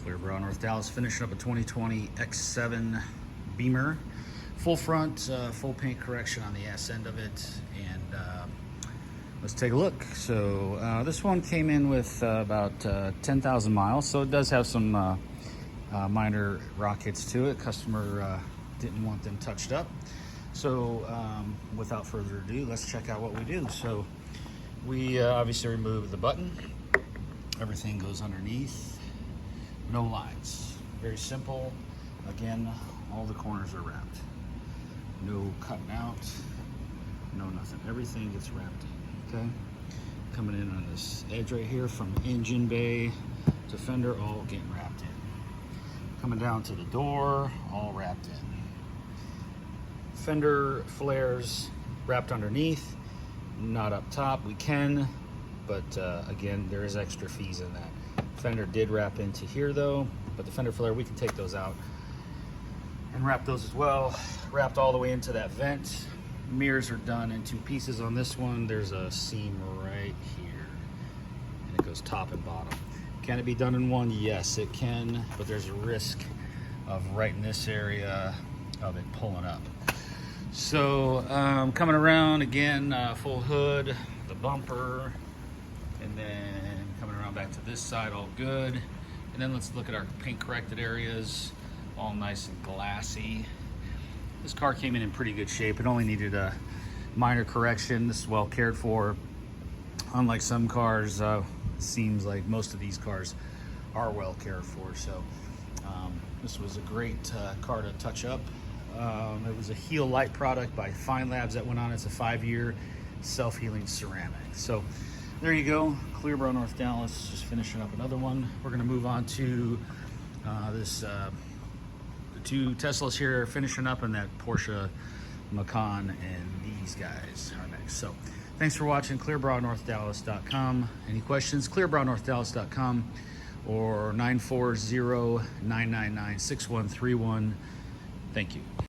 Clear Bra, North Dallas, finishing up a 2020 X7 Beamer. Full front, full paint correction on the ass end of it, and let's take a look. So this one came in with about 10,000 miles, so it does have some minor rock hits to it. Customer didn't want them touched up. So without further ado, let's check out what we do. So we obviously remove the button. Everything goes underneath. No lines. Very simple. Again, all the corners are wrapped. No cutting out. No nothing. Everything gets wrapped in. Okay. Coming in on this edge right here from engine bay to fender, all getting wrapped in. Coming down to the door, all wrapped in. Fender flares wrapped underneath, not up top. We can, but again, there is extra fees in that. Fender did wrap into here though, but the fender flare, we can take those out and wrap those as well. Wrapped all the way into that vent. Mirrors are done in two pieces on this one. There's a seam right here, and it goes top and bottom. Can it be done in one? Yes, it can, but there's a risk of right in this area of it pulling up. So coming around again, full hood, the bumper, and then coming around back to this side, all good. And then let's look at our paint corrected areas, all nice and glassy. This car came in pretty good shape. It only needed a minor correction. This is well cared for. Unlike some cars, seems like most of these cars are well cared for. So this was a great car to touch up. It was a heallite product by Feynlabs that went on. It's a 5-year self-healing ceramic. So there you go, Clear Bra, North Dallas, just finishing up another one. We're gonna move on to the two Teslas here, finishing up, and that Porsche Macan, and these guys are next. So thanks for watching. ClearBraNorthDallas.com. Any questions? ClearBraNorthDallas.com or 940-999-6131. Thank you.